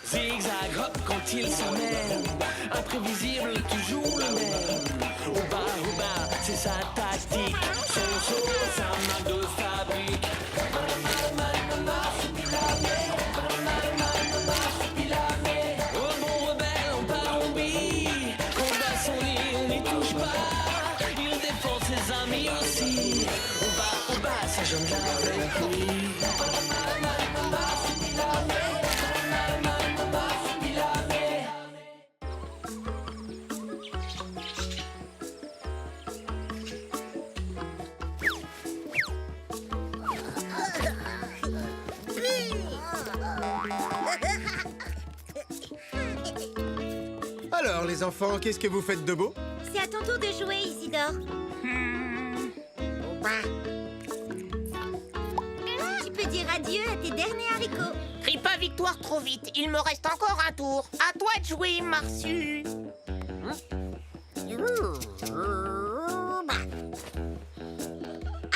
Zigzag, hop, quand il s'amène, imprévisible, toujours le même. Au bas, c'est sa tactique. Son saut, sa marque de fabrique. Au bon rebelle, on part en bille. Combat son lit, on n'y touche pas. Il défend ses amis aussi. Au bas, ça jongle avec lui. Alors, les enfants, qu'est-ce que vous faites de beau? C'est à ton tour de jouer, Isidore. Tu peux dire adieu à tes derniers haricots. Crie pas victoire trop vite, il me reste encore un tour. À toi de jouer, Marsu.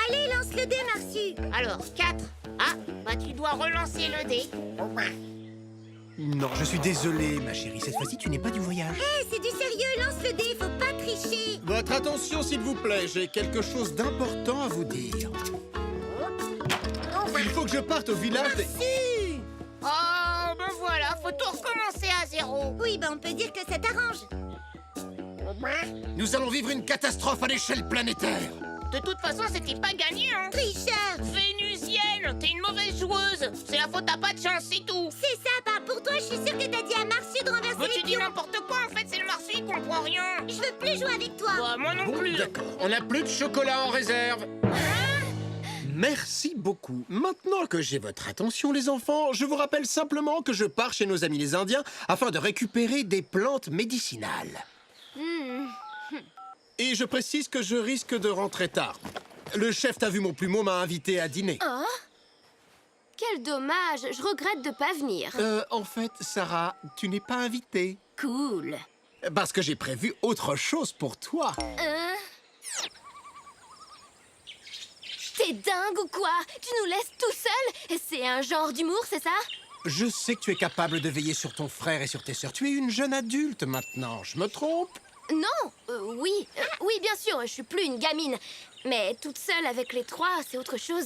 Allez, lance le dé, Marsu. Alors, 4. Ah, bah tu dois relancer le dé. Non, je suis désolé, ma chérie. Cette fois-ci, tu n'es pas du voyage. Hé, c'est du sérieux, lance le dé, faut pas tricher. Votre attention, s'il vous plaît. J'ai quelque chose d'important à vous dire. Il faut que je parte au village des... Oh, ben voilà, faut tout recommencer à zéro. Oui, on peut dire que ça t'arrange. Nous allons vivre une catastrophe à l'échelle planétaire. De toute façon, c'était pas gagné, hein. Tricheur. Vénusienne, t'es une mauvaise joueuse. C'est la faute à pas de chance, c'est tout. C'est ça, pour toi, je suis sûre que t'as dit à Marsu de renverser Mais les tu dis pions. n'importe quoi, en fait, c'est le Marsu, il comprend rien. Je veux plus jouer avec toi. Bah, moi non plus. D'accord, on n'a plus de chocolat en réserve. Merci beaucoup. Maintenant que j'ai votre attention, les enfants, je vous rappelle simplement que je pars chez nos amis les Indiens afin de récupérer des plantes médicinales. Et je précise que je risque de rentrer tard. Le chef T'as vu mon plumeau m'a invité à dîner. Oh, quel dommage, je regrette de pas venir. En fait, Sarah, tu n'es pas invitée. Cool. Parce que j'ai prévu autre chose pour toi. T'es dingue ou quoi? Tu nous laisses tout seuls? C'est un genre d'humour, c'est ça? Je sais que tu es capable de veiller sur ton frère et sur tes sœurs. Tu es une jeune adulte maintenant, je me trompe? Non, oui, bien sûr, je suis plus une gamine. Mais toute seule avec les trois, c'est autre chose.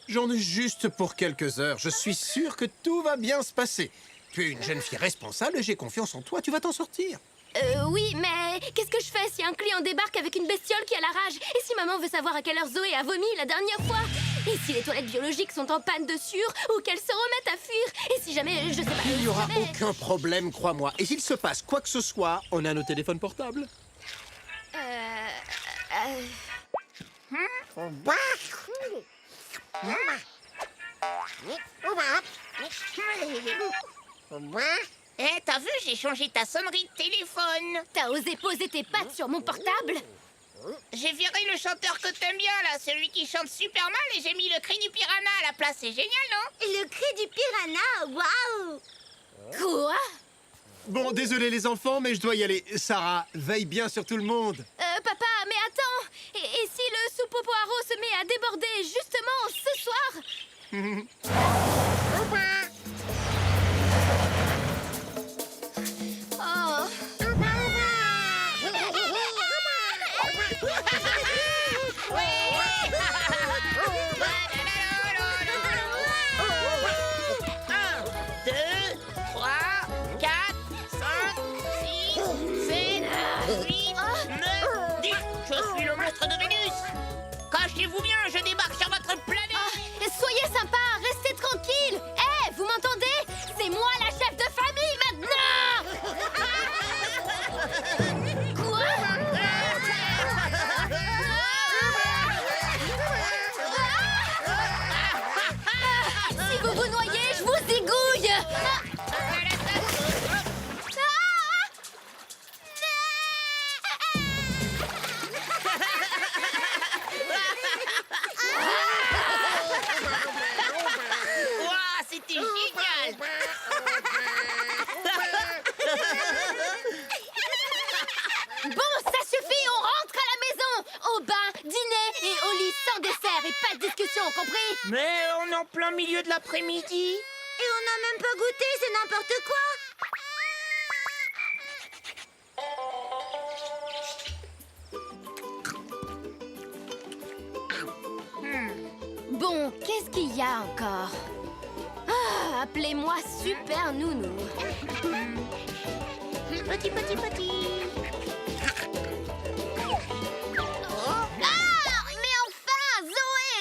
J'en ai juste pour quelques heures. Je suis sûr que tout va bien se passer. Tu es une jeune fille responsable et j'ai confiance en toi. Tu vas t'en sortir. Oui, mais qu'est-ce que je fais si un client débarque avec une bestiole qui a la rage? Et si maman veut savoir à quelle heure Zoé a vomi la dernière fois? Et si les toilettes biologiques sont en panne de sueur ou qu'elles se remettent à fuir? Et si jamais, je sais pas... Il n'y aura jamais- aucun problème, crois-moi. Et s'il se passe quoi que ce soit, on a nos téléphones portables. Eh, t'as vu, j'ai changé ta sonnerie de téléphone. T'as osé poser tes pattes sur mon portable? J'ai viré le chanteur que t'aimes bien, là, celui qui chante super mal, et j'ai mis le cri du piranha à la place. C'est génial, non? Le cri du piranha, waouh. Quoi? Bon, désolé les enfants, mais je dois y aller. Sarah, veille bien sur tout le monde. Papa, mais attends! Et si le soupe au poireau se met à déborder justement ce soir? Oh! Un, 2, 3, 4, 5, 6, 7, 8, 9, 10. Je suis le monstre de Vénus. Cachez-vous bien, je débarque sur votre planète. Soyez sympa, restez tranquille. Eh, vous m'entendez? C'est moi la chef de famille maintenant. Quoi? Si vous vous noyez, je vous égouille. discussion, compris? Mais on est en plein milieu de l'après-midi. Et on n'a même pas goûté, c'est n'importe quoi. Bon, qu'est-ce qu'il y a encore? Ah, appelez-moi Super Nounou. Petit. Ah, mais enfin, Zoé.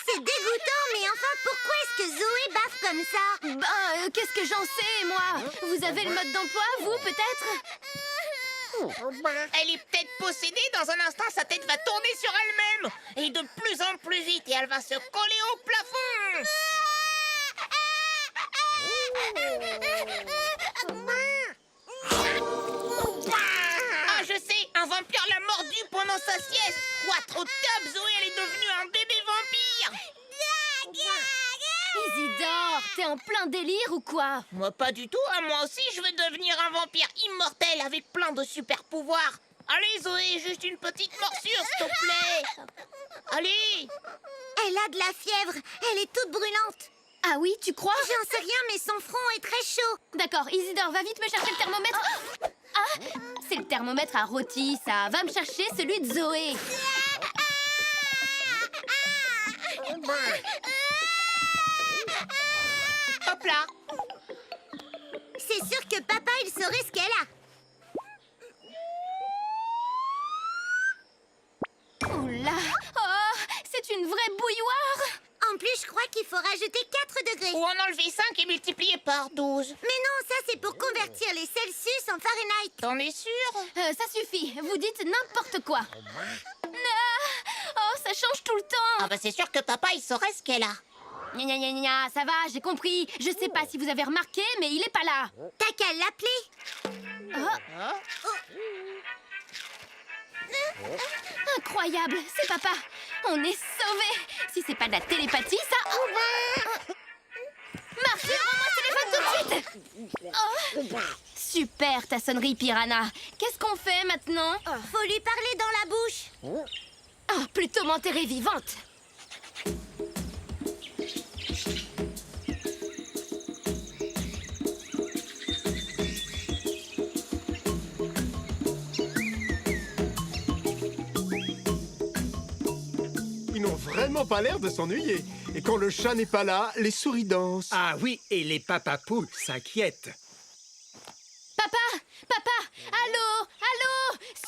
C'est dégoûtant, mais enfin, pourquoi est-ce que Zoé baffe comme ça? Ben, qu'est-ce que j'en sais, moi? Vous avez le mode d'emploi, vous, peut-être? Elle est peut-être possédée, dans un instant sa tête va tourner sur elle-même. Et de plus en plus vite, et elle va se coller au plafond. Ah, je sais, un vampire l'a mordu pendant sa sieste. Ouah, trop top, Zoé, elle est devenue un bébé vampire. Isidore, t'es en plein délire ou quoi? Moi, pas du tout, hein. Moi aussi, je veux devenir un vampire immortel avec plein de super pouvoirs. Allez, Zoé, juste une petite morsure, s'il te plaît. Allez. Elle a de la fièvre, elle est toute brûlante. Ah oui, tu crois? J'en sais rien, mais son front est très chaud. D'accord, Isidore, va vite me chercher le thermomètre. Ah, c'est le thermomètre à rôti, ça. Va me chercher celui de Zoé. Hop là. C'est sûr que papa, il saurait ce qu'elle a. Oula. Oh, c'est une vraie bouilloire. En plus, je crois qu'il faut rajouter 4 degrés. Ou en enlever 5 et multiplier par 12. Mais non, ça c'est pour convertir les Celsius en Fahrenheit. T'en es sûr? Ça suffit, vous dites n'importe quoi. Ah, oh, ça change tout le temps. Ah bah c'est sûr que papa, il saurait ce qu'elle a. Gna, gna, gna, gna, ça va, j'ai compris. Je sais pas si vous avez remarqué, mais il est pas là. T'as qu'à l'appeler. Incroyable, c'est papa. On est sauvés. Si c'est pas de la télépathie, ça... Marche, rends-moi ce téléphone tout de suite. Oh. Super, ta sonnerie, Piranha. Qu'est-ce qu'on fait maintenant? Faut lui parler dans la bouche. Ah, plutôt m'enterrer vivante. Ils n'ont vraiment pas l'air de s'ennuyer. Et quand le chat n'est pas là, les souris dansent. Ah oui, et les papapoules s'inquiètent. Papa, allô.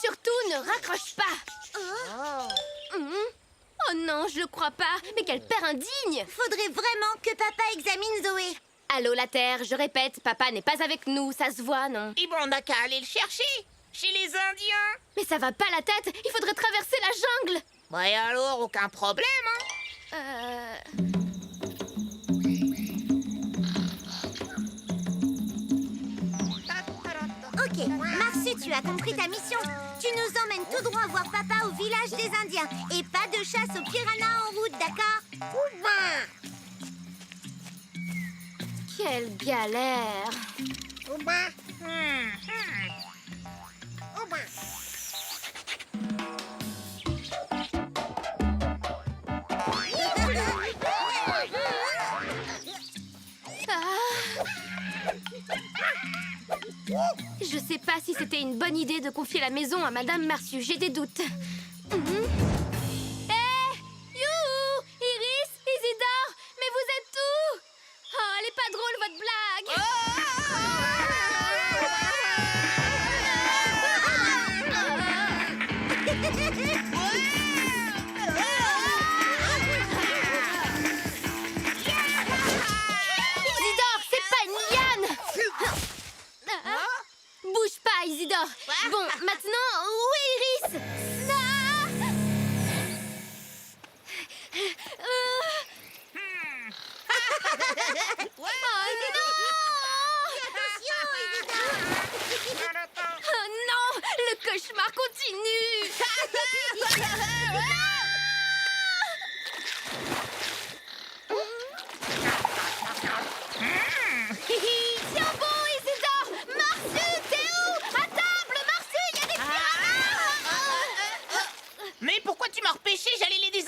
Surtout ne raccroche pas. Oh non, je crois pas. Mais quel père indigne. Faudrait vraiment que papa examine Zoé. Allô la Terre, je répète, papa n'est pas avec nous, ça se voit, non? Et bon, on n'a qu'à aller le chercher. Chez les Indiens. Mais ça va pas la tête, il faudrait traverser la jungle. Ouais, alors, aucun problème, hein. Ok, Marsu, tu as compris ta mission. Tu nous emmènes tout droit voir papa au village des Indiens. Et pas de chasse aux piranhas en route, d'accord? Quelle galère. Je sais pas si c'était une bonne idée de confier la maison à Madame Marsu, j'ai des doutes. Hé Youhou Iris, Isidore, mais vous êtes où? Oh, elle est pas drôle votre blague. Isidore, c'est pas une liane. Bouge pas, Isidore. Bon, maintenant, où est Iris?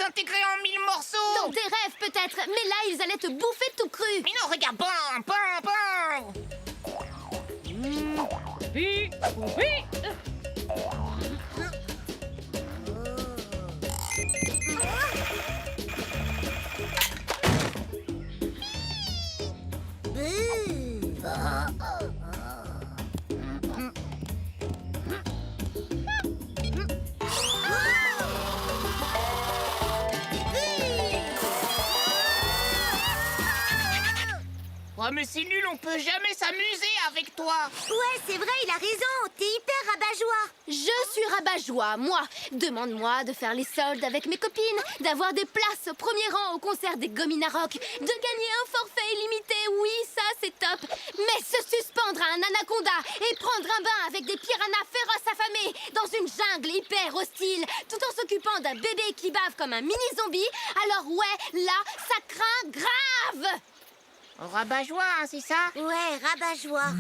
désintégrés en 1000 morceaux. Dans tes rêves peut-être, mais là ils allaient te bouffer tout cru. Mais non, regarde, bam, bam, bam. Oh, mais c'est nul, on peut jamais s'amuser avec toi. Ouais, c'est vrai, il a raison. T'es hyper rabat-joie. Je suis rabat-joie, moi. Demande-moi de faire les soldes avec mes copines, d'avoir des places au premier rang au concert des Gominarock, de gagner un forfait illimité, oui, ça c'est top. Mais se suspendre à un anaconda et prendre un bain avec des piranhas féroces affamés dans une jungle hyper hostile, tout en s'occupant d'un bébé qui bave comme un mini-zombie, alors ouais, là, ça craint grave. Rabat-joie, hein, c'est ça? Ouais, rabat-joie.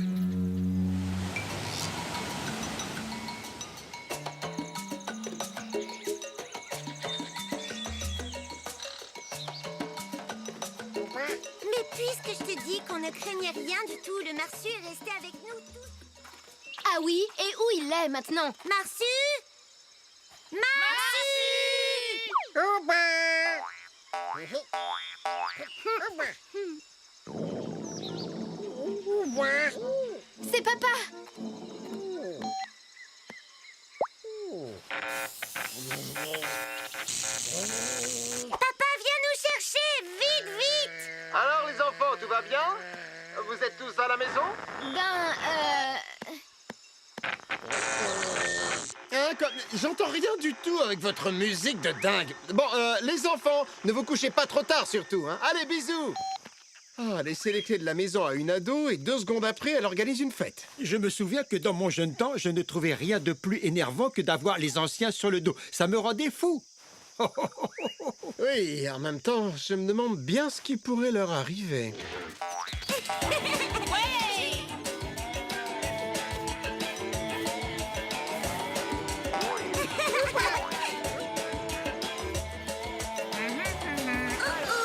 Mais puisque je te dis qu'on ne craignait rien du tout, le Marsu est resté avec nous tous. Ah oui, et où il est maintenant? Marsu! Marsu! C'est papa. Papa, viens nous chercher! Vite, vite! Alors les enfants, tout va bien? Vous êtes tous à la maison? J'entends rien du tout avec votre musique de dingue. Bon, les enfants, ne vous couchez pas trop tard surtout, hein. Allez, bisous! Ah, laissez les clés de la maison à une ado et 2 secondes après, elle organise une fête. Je me souviens que dans mon jeune temps, je ne trouvais rien de plus énervant que d'avoir les anciens sur le dos. Ça me rendait fou. Oui, en même temps, je me demande bien ce qui pourrait leur arriver. Oh,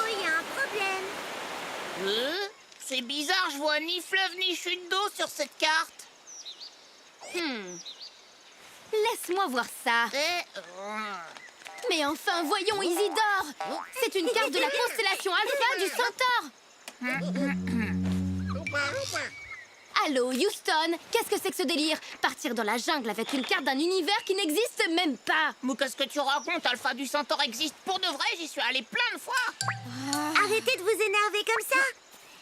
il y a un problème. C'est bizarre, je vois ni fleuve ni chute d'eau sur cette carte. Laisse-moi voir ça. Mais enfin, voyons, Isidore. C'est une carte de la constellation Alpha du Centaure. Allô, Houston, qu'est-ce que c'est que ce délire? Partir dans la jungle avec une carte d'un univers qui n'existe même pas. Mais qu'est-ce que tu racontes? Alpha du Centaure existe pour de vrai, j'y suis allée plein de fois. Arrêtez de vous énerver comme ça.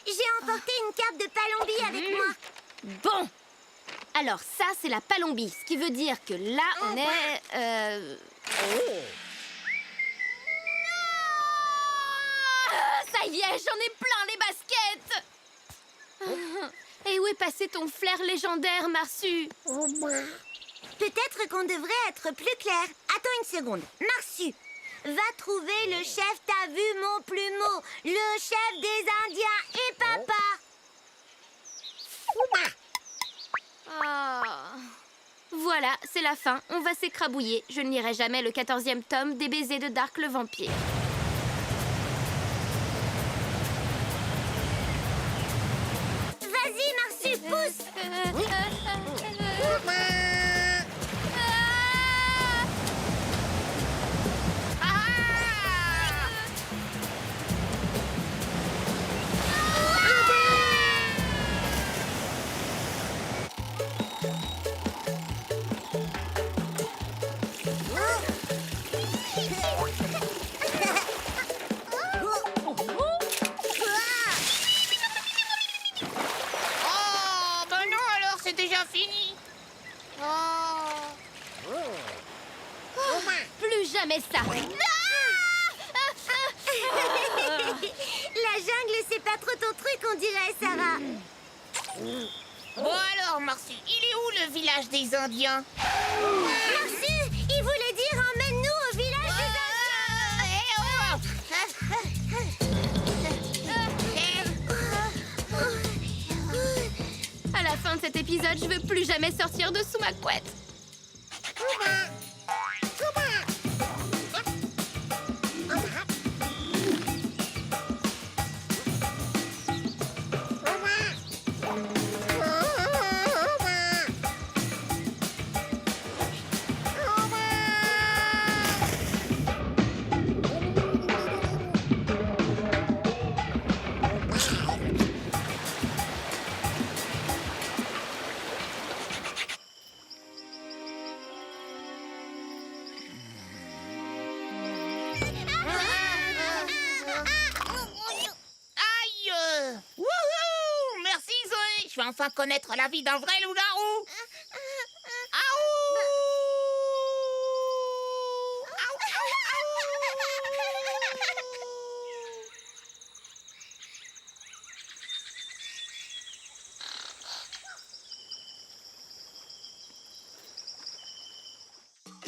J'ai emporté une carte de Palombie avec moi. Bon. Alors ça, c'est la Palombie, ce qui veut dire que là, on est... Ah, ça y est, j'en ai plein les baskets. Et où est passé ton flair légendaire, Marsu? Peut-être qu'on devrait être plus clair. Attends une seconde. Marsu, va trouver le chef, t'as vu mon plumeau, le chef des Indiens et papa. Ah. Voilà, c'est la fin. On va s'écrabouiller. Je ne lirai jamais le 14e tome des baisers de Dark le vampire. Vas-y, Marsu, pousse. Oh, ben non, alors c'est déjà fini. Plus jamais ça. La jungle, c'est pas trop ton truc, on dirait, Sarah. Bon alors, Marcy, il est où le village des Indiens? Marsu, il voulait dire emmène-nous au village des À la fin de cet épisode, je veux plus jamais sortir de sous ma couette. Aïe! Wouhou! Merci Zoé! Je vais enfin connaître la vie d'un vrai loup-garou! Aouh! Aouh, aouh,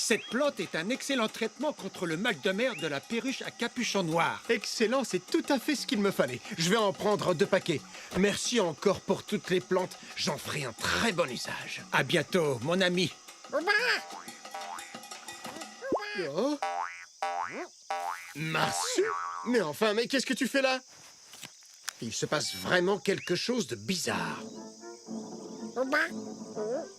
Cette plante est un excellent traitement contre le mal de mer de la perruche à capuchon noir. Excellent, c'est tout à fait ce qu'il me fallait. Je vais en prendre 2 paquets. Merci encore pour toutes les plantes. J'en ferai un très bon usage. À bientôt, mon ami. Oh. Marsu? Mais enfin, mais qu'est-ce que tu fais là? Il se passe vraiment quelque chose de bizarre.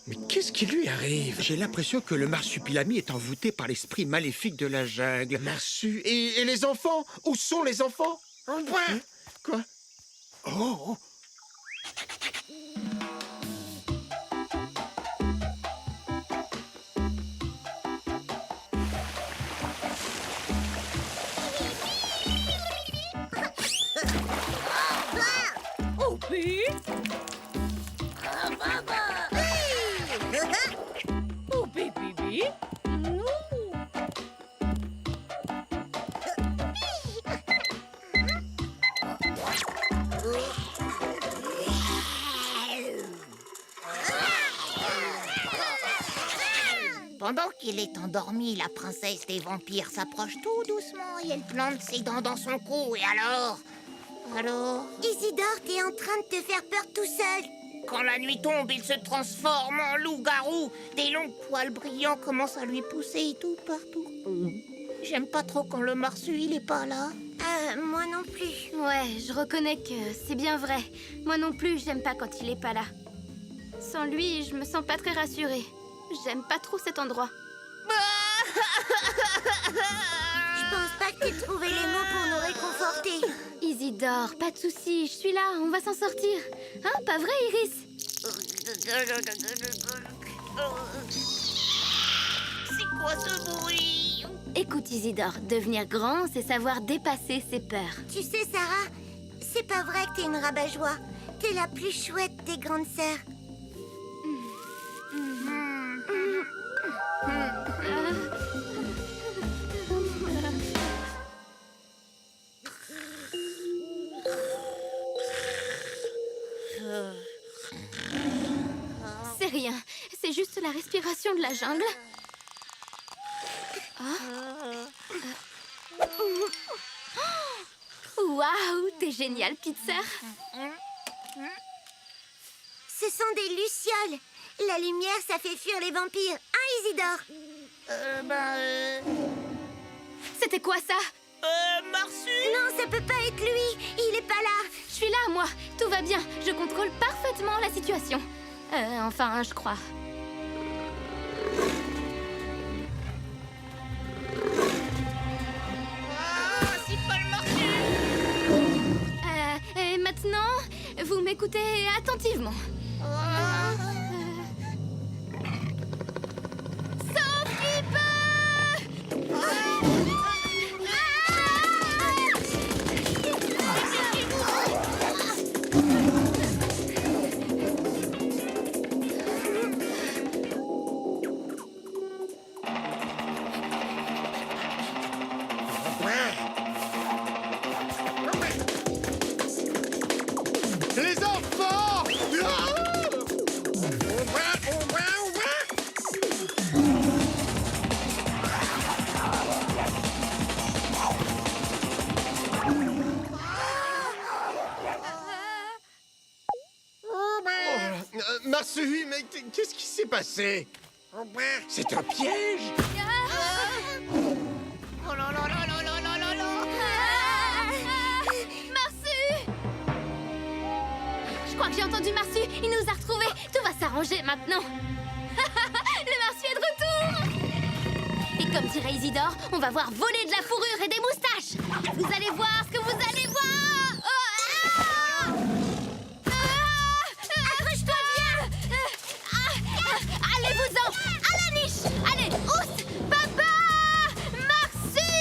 Mais qu'est-ce qui lui arrive? J'ai l'impression que le marsupilami est envoûté par l'esprit maléfique de la jungle. Marsu, et les enfants? Où sont les enfants? Quoi? Oh! Oupi, oupi, pipi. Pendant qu'il est endormi, la princesse des vampires s'approche tout doucement et elle plante ses dents dans son cou. Et alors? Isidore, t'es en train de te faire peur tout seul. Quand la nuit tombe, il se transforme en loup-garou. Des longs poils brillants commencent à lui pousser tout partout. J'aime pas trop quand le marsu, il est pas là. Moi non plus. Ouais, je reconnais que c'est bien vrai. Moi non plus, j'aime pas quand il est pas là. Sans lui, je me sens pas très rassurée. J'aime pas trop cet endroit. Je pense pas que t'aies trouvé les mots pour nous réconforter. Isidore, pas de soucis, je suis là, on va s'en sortir. Hein, pas vrai, Iris? C'est quoi ce bruit? Écoute, Isidore, devenir grand, c'est savoir dépasser ses peurs. Tu sais, Sarah, c'est pas vrai que t'es une rabat-joie. T'es la plus chouette des grandes sœurs. C'est rien, c'est juste la respiration de la jungle. Waouh, t'es géniale, petite sœur. Ce sont des lucioles. La lumière, ça fait fuir les vampires. Hein, Isidore? C'était quoi ça? Marsu? Non, ça peut pas être lui. Il est pas là. Je suis là, moi. Tout va bien. Je contrôle parfaitement la situation. Enfin, je crois. C'est pas le marsu! Et maintenant, vous m'écoutez attentivement. Sauf qui peut! Les enfants! Marsu, mais qu'est-ce qui s'est passé? C'est un piège? Oh là là là là là là là là! Marsu! Je crois que j'ai entendu Marsu. Il nous a retrouvés. Tout va s'arranger maintenant. Le Marsu est de retour. Et comme dirait Isidore, on va voir voler de la fourrure et des moustaches. Vous allez voir ce que vous allez voir. Oh, ah! Accroche-toi bien. Allez-vous-en. À la niche. Allez, oust, papa, Marsu!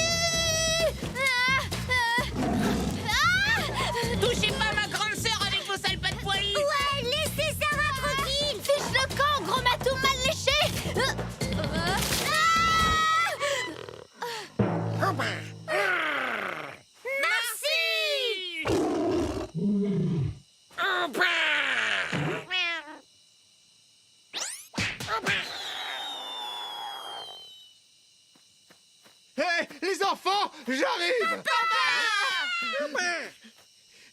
J'arrive!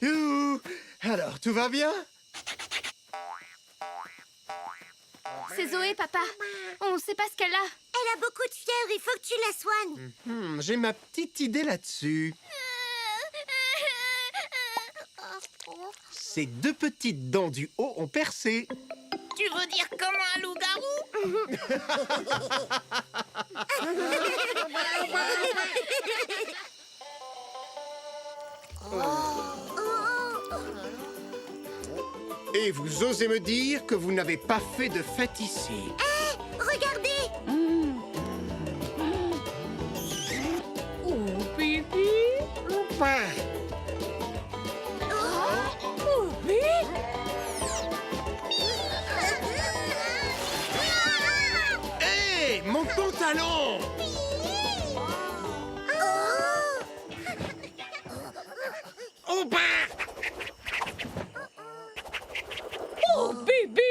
Ouh. Alors, tout va bien? C'est Zoé, papa. On sait pas ce qu'elle a. Elle a beaucoup de fièvre, il faut que tu la soignes. J'ai ma petite idée là-dessus. Ces deux petites dents du haut ont percé. Tu veux dire comme un loup-garou? Et vous osez me dire que vous n'avez pas fait de fête ici? Regardez! Oh, Pipi. Oupi. Hé, mon pantalon! Oh bah! Oh, Pipi.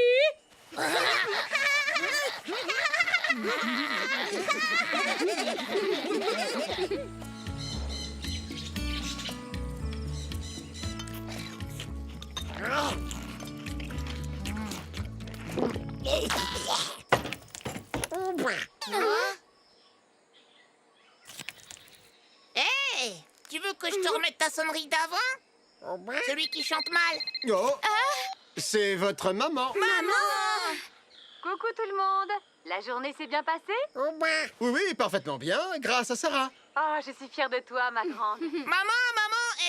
Hé, tu veux que je te remette ta sonnerie d'avant? Celui qui chante mal. Oh! C'est votre maman. Coucou tout le monde. La journée s'est bien passée? Oui, oui, parfaitement bien, grâce à Sarah. Oh, je suis fière de toi, ma grande. Maman,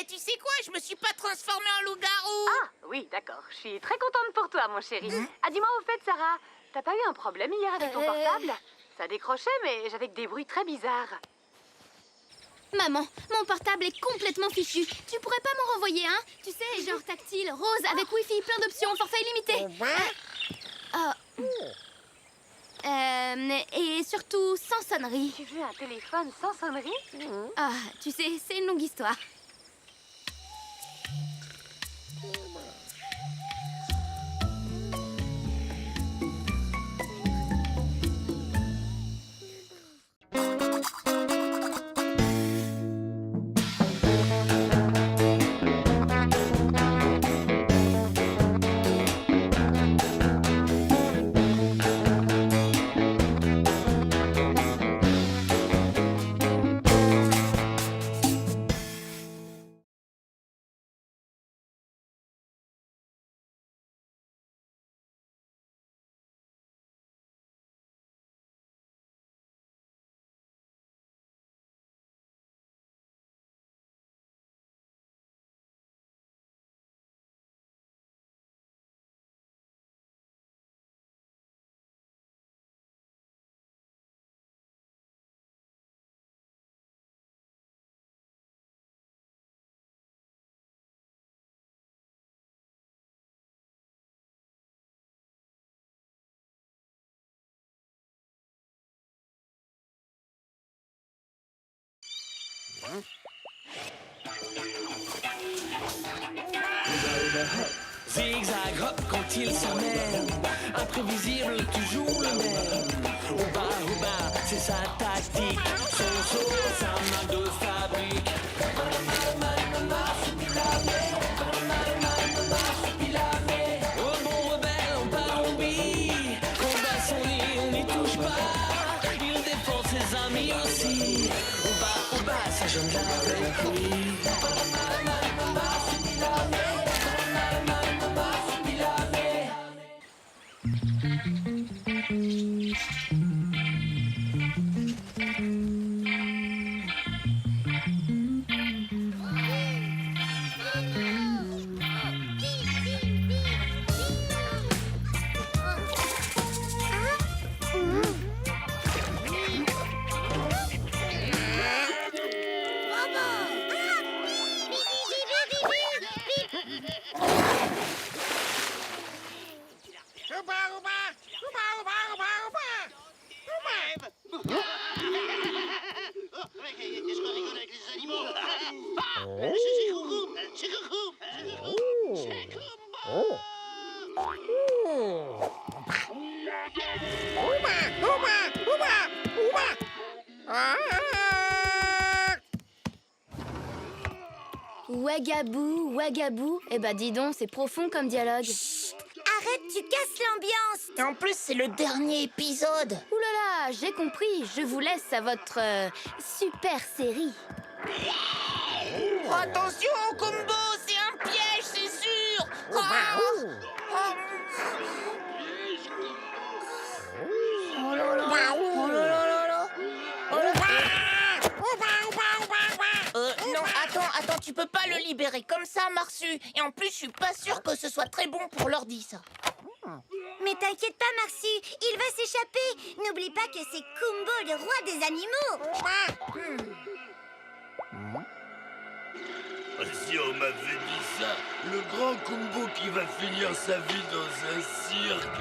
tu sais quoi? Je me suis pas transformée en loup-garou. Ah, oui, d'accord. Je suis très contente pour toi, mon chéri. Ah, dis-moi au fait, Sarah, t'as pas eu un problème hier avec ton portable? Ça décrochait, mais j'avais que des bruits très bizarres. Maman, mon portable est complètement fichu. Tu pourrais pas m'en renvoyer un? Tu sais, genre tactile, rose, avec Wi-Fi, plein d'options, forfait illimité. Et surtout sans sonnerie. Tu veux un téléphone sans sonnerie? Ah, tu sais, c'est une longue histoire. Zigzag hop quand il s'emmène, imprévisible, toujours le même. Au bas, c'est sa tactique. Son saut, sa marque de fabrique. Au bon rebelle en Paris, combat son lit, on n'y touche pas. Il défend ses amis aussi. Au bas, ça jongle avec lui. Qu'est-ce qu'on rigole avec les animaux? C'est coucou. Ouagabou, ouagabou. Eh ben dis donc, c'est profond comme dialogue. Arrête, tu casses l'ambiance. Et en plus, c'est le dernier épisode. Ouh là là, j'ai compris. Je vous laisse à votre super série. Attention, Kumbo, c'est un piège, c'est sûr. Ah. Oh là là. Oh là là là là. Oh là là. Non, attends, tu peux pas le libérer comme ça, Marsu. Et en plus, je suis pas sûre que ce soit très bon pour l'ordi, ça. Mais t'inquiète pas, Marsu, il va s'échapper. N'oublie pas que c'est Kumbo, le roi des animaux. Si on m'avait dit ça, le grand Kumbo qui va finir sa vie dans un cirque.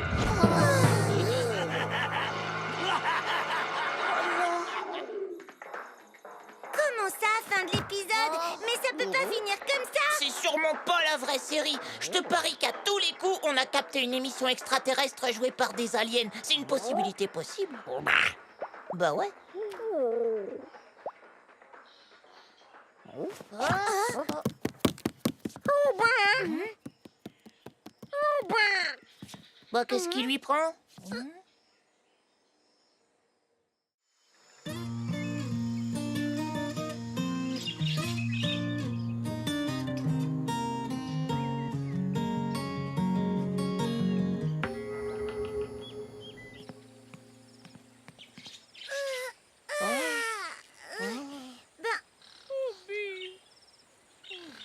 Comment ça, fin de l'épisode? Mais ça peut pas finir comme ça. C'est sûrement pas la vraie série. Je te parie qu'à tous les coups, on a capté une émission extraterrestre jouée par des aliens. C'est une possibilité possible. Bah ouais. Bah, qu'est-ce qui lui prend?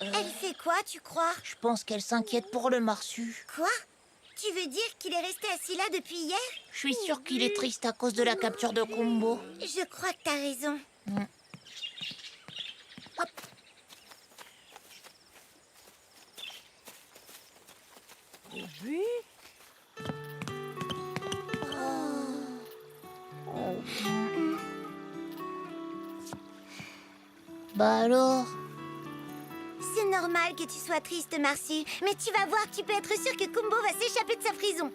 Elle fait quoi, tu crois? Je pense qu'elle s'inquiète pour le Marsu. Quoi? Tu veux dire qu'il est resté assis là depuis hier? Je suis sûre qu'il est triste à cause de la capture de Kumbo. Je crois que t'as raison. Hop. Bah alors? C'est normal que tu sois triste, Marcy. Mais tu vas voir, tu peux être sûr que Kumbo va s'échapper de sa prison.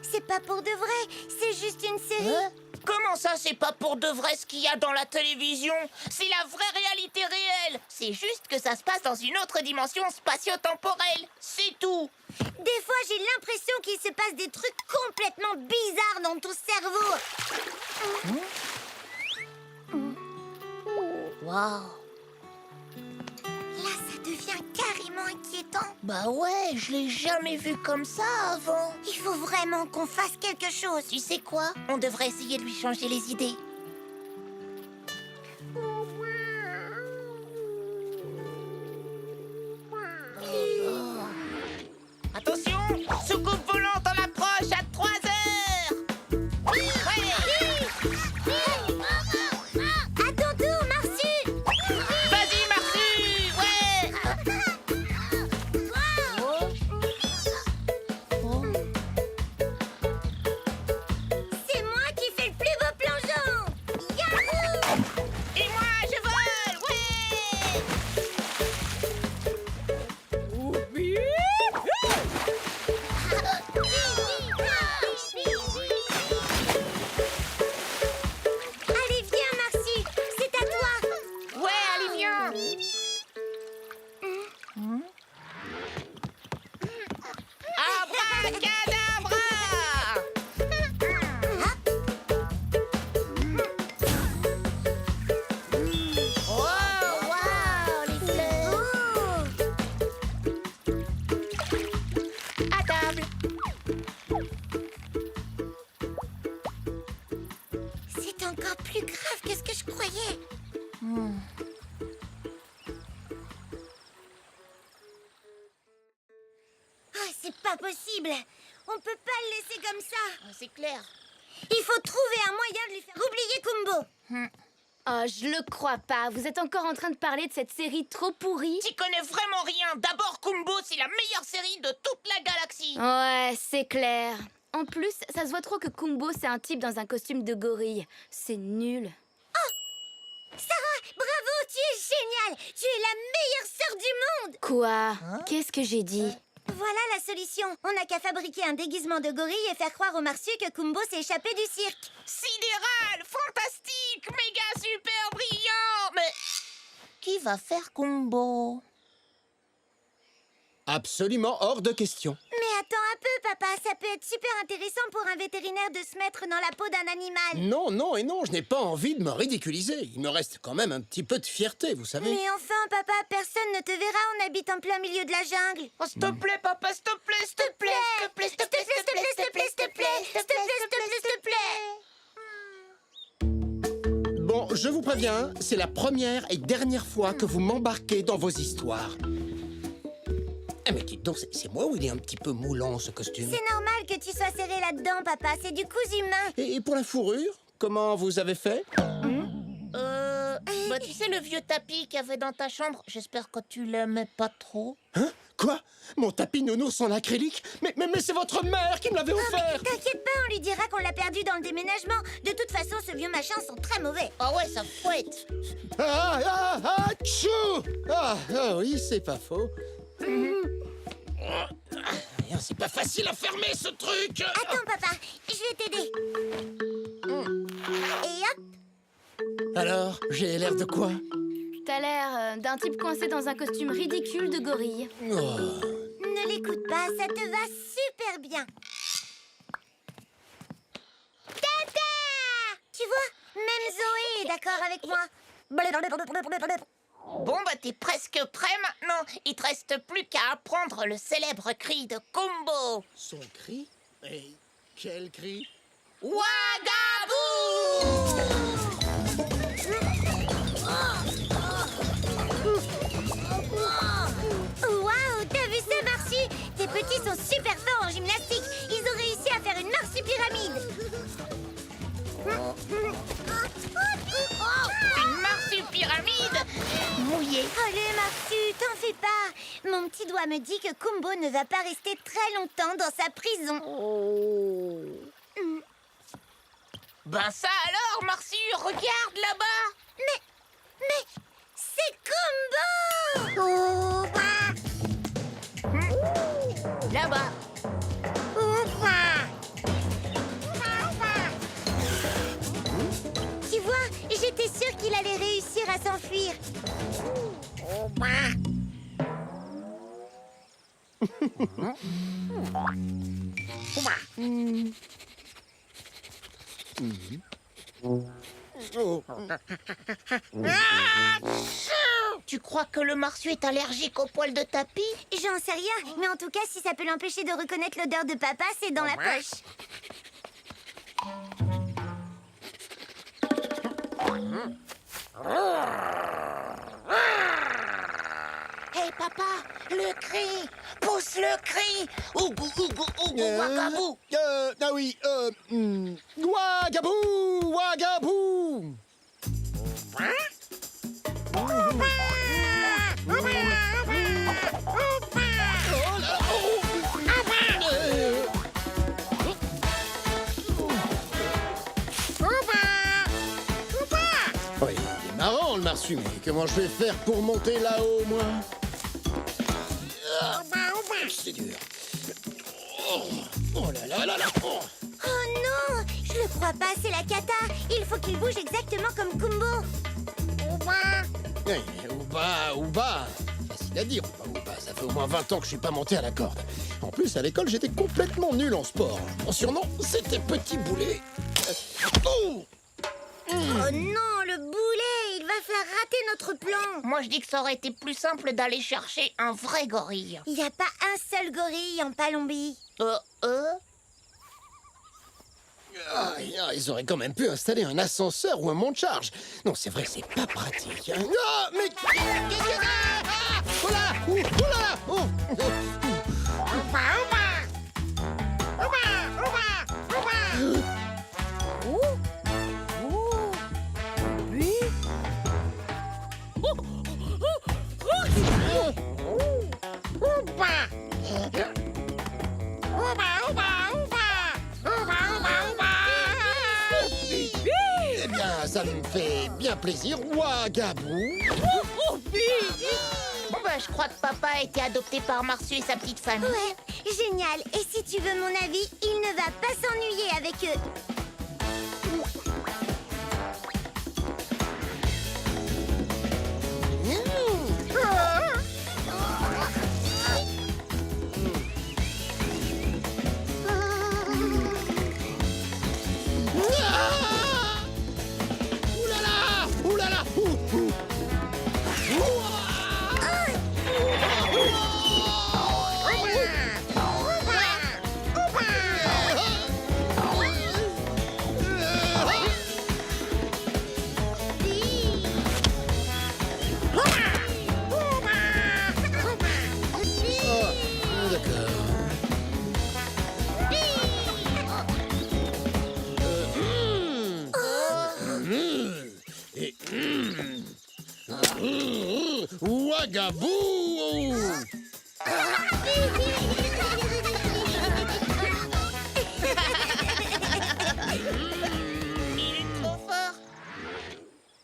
C'est pas pour de vrai, c'est juste une série. Hein? Comment ça, c'est pas pour de vrai ce qu'il y a dans la télévision? C'est la vraie réalité réelle. C'est juste que ça se passe dans une autre dimension spatio-temporelle. C'est tout. Des fois, j'ai l'impression qu'il se passe des trucs complètement bizarres dans ton cerveau. Waouh. Là, ça devient carrément inquiétant. Bah ouais, je l'ai jamais vu comme ça avant. Il faut vraiment qu'on fasse quelque chose. Tu sais quoi? On devrait essayer de lui changer les idées. Attention, soucoupe volante en approche à 3 heures. Ouais. À ton tour, Marcy. Vas-y, Marsu. Ouais. C'est moi qui fais le plus beau plongeon. Yahoo! Et moi, je vole. Ouais. Allez, viens, Marcy. C'est à toi. Ouais, allez, viens. Abracadabra. Oh, waouh, les fleurs. À table. C'est encore plus grave que ce que je croyais. Ah, c'est pas possible. On peut pas le laisser comme ça. C'est clair. Il faut trouver un moyen de lui faire oublier Kumbo. Oh, je le crois pas. Vous êtes encore en train de parler de cette série trop pourrie? T'y connais vraiment rien. D'abord, Kumbo, c'est la meilleure série de toute la galaxie. Ouais, c'est clair. En plus, ça se voit trop que Kumbo, c'est un type dans un costume de gorille. C'est nul. Sarah, bravo, tu es géniale. Tu es la meilleure sœur du monde. Quoi? Qu'est-ce que j'ai dit? Voilà la solution. On n'a qu'à fabriquer un déguisement de gorille et faire croire au Marsu que Kumbo s'est échappé du cirque. Sidéral, fantastique, méga super brillant. Mais qui Qui va faire Kumbo? Absolument hors de question. Mais attends un peu, papa. Ça peut être super intéressant pour un vétérinaire de se mettre dans la peau d'un animal. Non, non et non, je n'ai pas envie de me ridiculiser. Il me reste quand même un petit peu de fierté, vous savez. Mais enfin, papa, personne ne te verra. On habite en plein milieu de la jungle. Oh, s'il te plaît, papa, s'il te plaît, s'il te plaît, s'il te plaît, s'il te plaît, s'il te plaît, s'il te plaît, s'il te plaît, s'il te plaît, s'il te plaît, s'il te plaît. Bon, je vous préviens, c'est la première et dernière fois que vous m'embarquez dans vos histoires. Ah mais dites donc, c'est moi ou il est un petit peu moulant ce costume? C'est normal que tu sois serré là-dedans, papa. C'est du cousu humain. Et pour la fourrure, comment vous avez fait? Bah, tu sais le vieux tapis qu'il y avait dans ta chambre? J'espère que tu l'aimais pas trop. Hein? Quoi? Mon tapis nounours en acrylique? Mais c'est votre mère qui me l'avait offert! T'inquiète pas, on lui dira qu'on l'a perdu dans le déménagement. De toute façon, ce vieux machin sent très mauvais. Ah ouais, ça fouette. Tchou! Oui, c'est pas faux. C'est pas facile à fermer ce truc! Attends, papa, je vais t'aider. Et hop. Alors, j'ai l'air de quoi? T'as l'air d'un type coincé dans un costume ridicule de gorille. Ne l'écoute pas, ça te va super bien. Tata! Tu vois, même Zoé est d'accord avec moi. Bon, bah t'es presque prêt maintenant. Il te reste plus qu'à apprendre le célèbre cri de Kumbo. Son cri? Et quel cri? Wagabou! Waouh, t'as vu ça, Marsu? Tes petits sont super forts en gymnastique. Ils ont réussi à faire une marsupyramide. Une marsupyramide mouillée. Allez, Marsu, t'en fais pas. Mon petit doigt me dit que Kumbo ne va pas rester très longtemps dans sa prison. Ben ça alors, Marsu, regarde là-bas. Mais, c'est Kumbo! Là-bas. Tu vois, j'étais sûre qu'il allait réussir à s'enfuir. Tu crois que le Marsu est allergique aux poils de tapis? J'en sais rien, mais en tout cas, si ça peut l'empêcher de reconnaître l'odeur de papa, c'est dans la poche. Hé papa, le cri! Pousse le cri! Ougou, ougou, ougou, wagabou! Ah oui, Wagabou! Wagabou! Oui, il est marrant le Marsu, mais comment je vais faire pour monter là-haut, moi? C'est dur. Oh là là là là! Oh non, je le crois pas, c'est la cata. Il faut qu'il bouge exactement comme Kumbo. Ouba! Facile à dire, Ouba. Ça fait au moins 20 ans que je suis pas monté à la corde. En plus, à l'école, j'étais complètement nul en sport. Mon surnom, c'était Petit Boulet. Oh! Oh non, le boulet, il va faire rater notre plan. Moi je dis que ça aurait été plus simple d'aller chercher un vrai gorille. Il n'y a pas un seul gorille en Palombie. Ils auraient quand même pu installer un ascenseur ou un monte-charge. Non, c'est vrai que c'est pas pratique. Hein. Ah, mais... Oh là! Oh là! Oh! Eh bien, ça me fait bien plaisir, Wagabou. Bon bah je crois que papa a été adopté par Marsu et sa petite famille. Ouais, génial. Et si tu veux mon avis, il ne va pas s'ennuyer avec eux. D'accord. Ouagabou! Il est trop fort.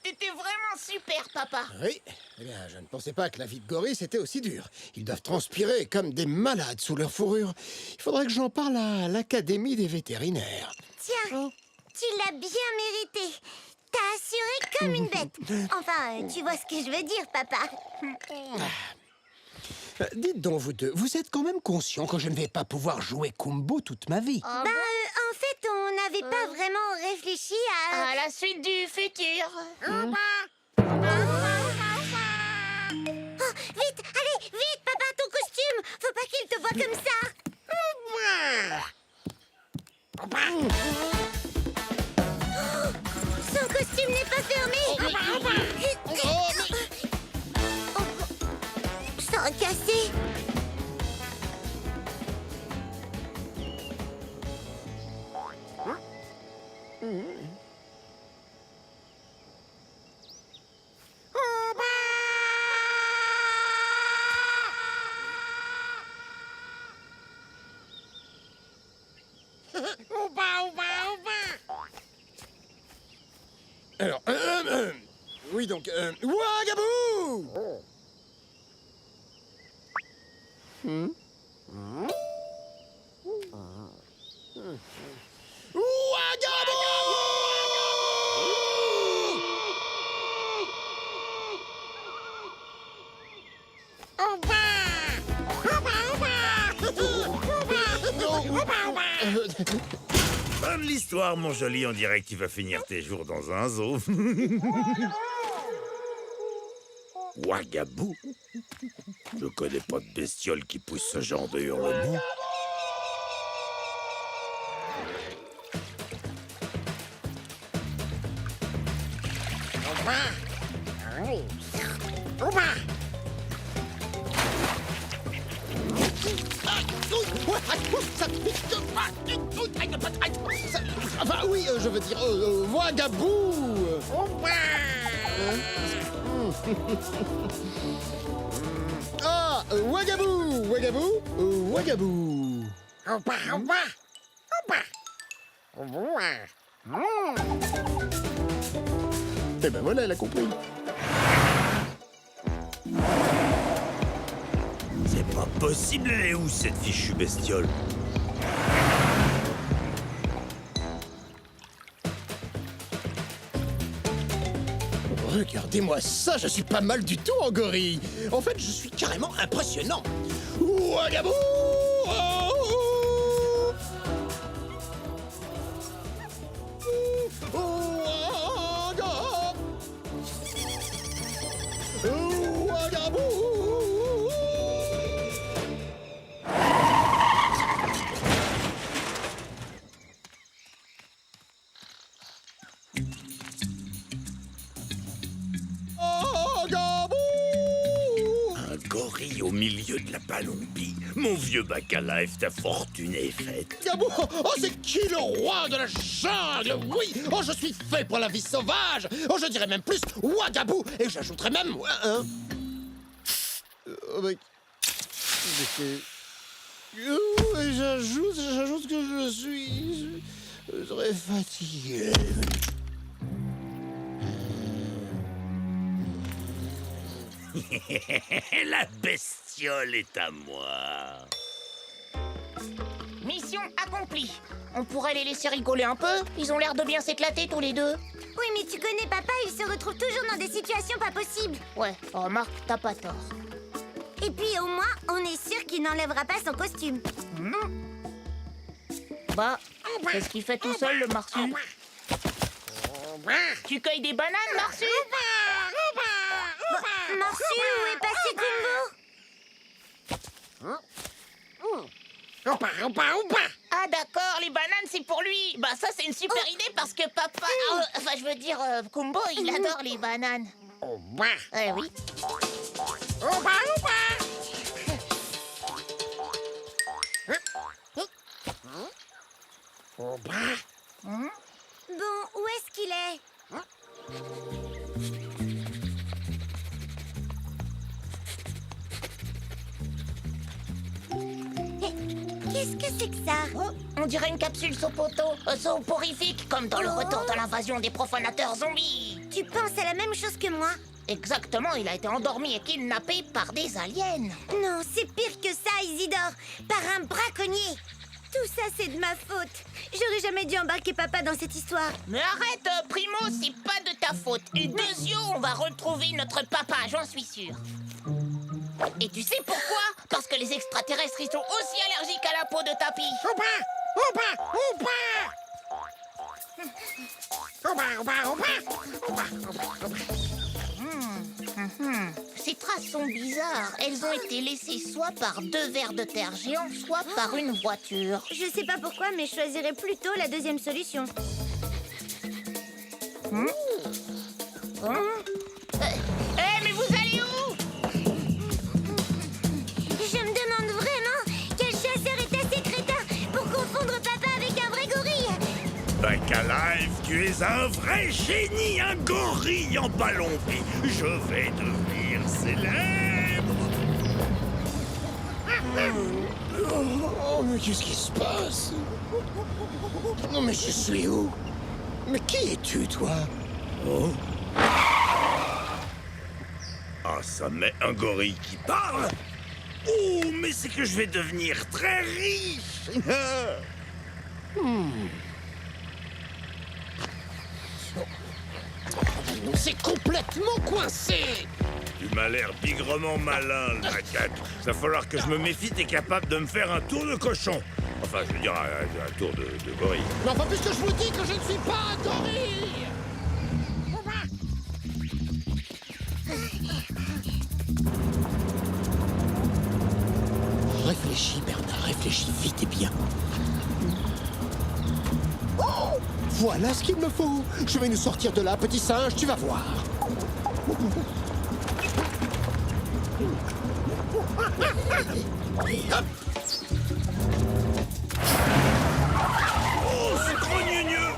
T'étais vraiment super, papa. Oui, eh bien, je ne pensais pas que la vie de gorille c'était aussi dur. Ils doivent transpirer comme des malades sous leur fourrure. Il faudrait que j'en parle à l'Académie des vétérinaires. Tiens, tu l'as bien mérité. T'as assuré comme une bête. Enfin, tu vois ce que je veux dire, papa. Dites donc, vous deux, vous êtes quand même conscients que je ne vais pas pouvoir jouer Kumbo toute ma vie. En fait, on n'avait pas vraiment réfléchi à... À la suite du futur. Oh, vite, allez, vite, papa, ton costume. Faut pas qu'il te voie comme ça. Son costume n'est pas fermé. Ça a cassé. Alors, oui donc, Ouagabou! Bonne l'histoire, mon joli, on dirait que tu vas finir tes jours dans un zoo. Ouagabou? Je connais pas de bestiole qui pousse ce genre de hurlement. Enfin, oui, je veux dire, Ouagabou! Ah, Ouagabou! Ouagabou! Ouagabou! Eh ben voilà, elle a compris. C'est pas possible, elle est où cette fichue bestiole? Regardez-moi ça, je suis pas mal du tout en gorille. En fait, je suis carrément impressionnant. Ouagabou! Un gorille au milieu de la Palombie. Mon vieux Bacalaïf, ta fortune est faite. Ouagabou! Oh, c'est qui le roi de la jungle? Oui! Oh, je suis fait pour la vie sauvage! Oh, je dirais même plus Ouagabou! Et j'ajouterais même... J'ajoute que je suis... très fatigué. La bestiole est à moi. Mission accomplie. On pourrait les laisser rigoler un peu. Ils ont l'air de bien s'éclater tous les deux. Oui, mais tu connais papa, il se retrouve toujours dans des situations pas possibles. Ouais, remarque, t'as pas tort. Et puis au moins, on est sûr qu'il n'enlèvera pas son costume. Bah, qu'est-ce qu'il fait tout seul, le Marsu? Tu cueilles des bananes, Marsu? fait passer Kumbo. Ah d'accord, les bananes c'est pour lui. Bah ça c'est une super idée parce que papa... enfin je veux dire, Kumbo il adore les bananes. Oui. Bon, où est-ce qu'il est? Qu'est-ce que c'est que ça? On dirait une capsule soporifique, comme dans le retour de l'invasion des profanateurs zombies. Tu penses à la même chose que moi? Exactement, il a été endormi et kidnappé par des aliens. Non, c'est pire que ça, Isidore. Par un braconnier. Tout ça, c'est de ma faute. J'aurais jamais dû embarquer papa dans cette histoire. Mais arrête, Primo, c'est pas de ta faute. Et Dezio, on va retrouver notre papa, j'en suis sûre. Et tu sais pourquoi? Parce que les extraterrestres, ils sont aussi allergiques à la peau de tapis. Ces traces sont bizarres. Elles ont été laissées soit par 2 vers de terre géants, soit par une voiture. Je sais pas pourquoi, mais je choisirais plutôt la deuxième solution. Mais vous allez où? Je me demande vraiment quel chasseur est assez crétin pour confondre papa avec un vrai gorille. Bacalife, tu es un vrai génie, un gorille en ballon-pie. Je vais devenir célèbre. Oh, mais qu'est-ce qui se passe? Non, mais je suis où? Mais qui es-tu, toi? Oh. Ah, ça met un gorille qui parle. Oh, mais c'est que je vais devenir très riche. C'est complètement coincé! Tu m'as l'air bigrement malin, la cat. Va falloir que je me méfie, t'es capable de me faire un tour de cochon. Enfin, je veux dire, un tour de gorille. Mais enfin, puisque je vous dis que je ne suis pas un gorille! Réfléchis, Bernard, réfléchis vite et bien. Oh! Voilà ce qu'il me faut. Je vais nous sortir de là, petit singe, tu vas voir. Oh, c'est grogneux.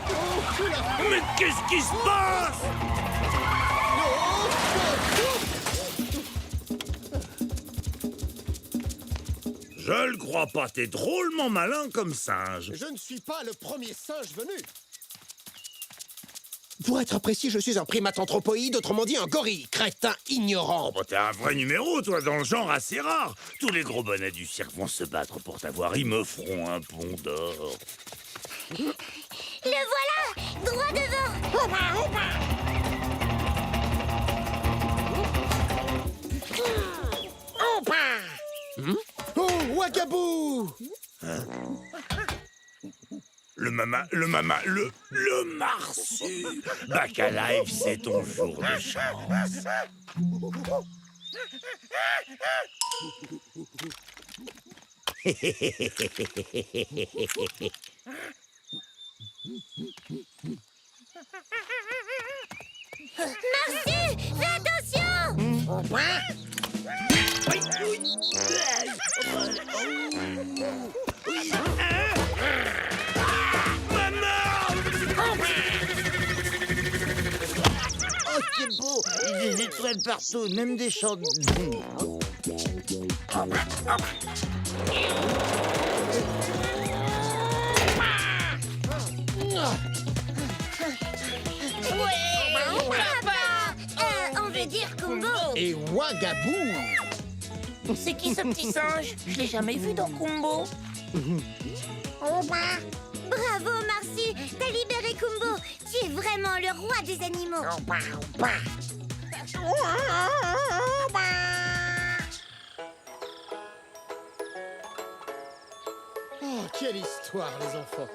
Mais qu'est-ce qui se passe? Je le crois pas, t'es drôlement malin comme singe. Je ne suis pas le premier singe venu. Pour être précis, je suis un primate anthropoïde, autrement dit un gorille, crétin ignorant. Oh, t'es un vrai numéro, toi, dans le genre assez rare. Tous les gros bonnets du cirque vont se battre pour t'avoir. Ils me feront un pont d'or. Le voilà! Droit devant! Oh, Wagabou! Le marsu. Bacalife, c'est ton jour de chance. Marcy! Fais attention! Oh, c'est beau! Des étoiles partout, même des champs de... On veut dire Kumbo. Et Wagabou! C'est qui ce petit singe? Je l'ai jamais vu dans Kumbo. Bravo, Marcy! T'as libéré Kumbo! Tu es vraiment le roi des animaux! Oh, quelle histoire, les enfants!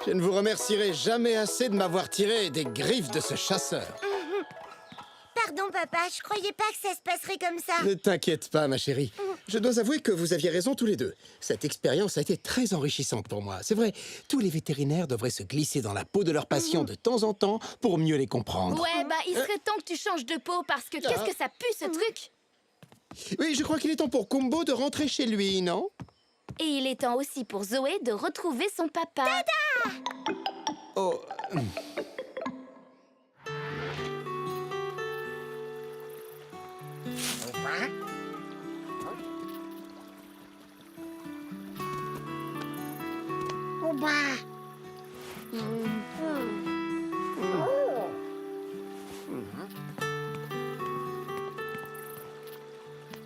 Je ne vous remercierai jamais assez de m'avoir tiré des griffes de ce chasseur. Pardon, papa. papa. Je croyais pas que ça se passerait comme ça. Ne t'inquiète pas, ma chérie. Je dois avouer que vous aviez raison tous les deux. Cette expérience a été très enrichissante pour moi. C'est vrai, tous les vétérinaires devraient se glisser dans la peau de leurs patients de temps en temps pour mieux les comprendre. Ouais, bah il serait temps que tu changes de peau parce que qu'est-ce que ça pue ce truc? Oui, je crois qu'il est temps pour Kumbo de rentrer chez lui, non? Et il est temps aussi pour Zoé de retrouver son papa. Oh.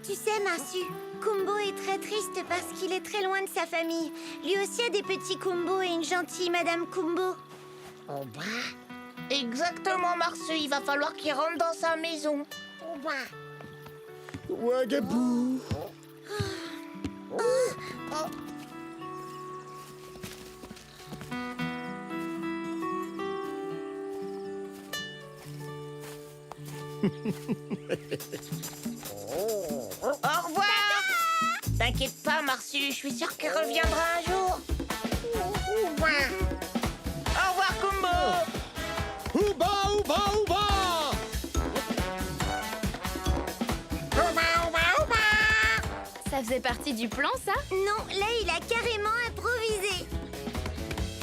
Tu sais, Marsu, Kumbo est très triste parce qu'il est très loin de sa famille. Lui aussi a des petits Kumbo et une gentille Madame Kumbo. Exactement, Marsu. Il va falloir qu'il rentre dans sa maison. Wagabou. Au revoir. T'inquiète pas, Marsu. Je suis sûre qu'il reviendra un jour. Au revoir, Kumbo. Ouba, ouba, ouba. Ça faisait partie du plan, ça? Non, là, il a carrément improvisé.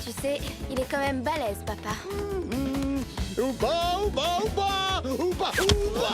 Tu sais, il est quand même balèze, papa. Ouba, ouba, ouba. Ouba, ouba.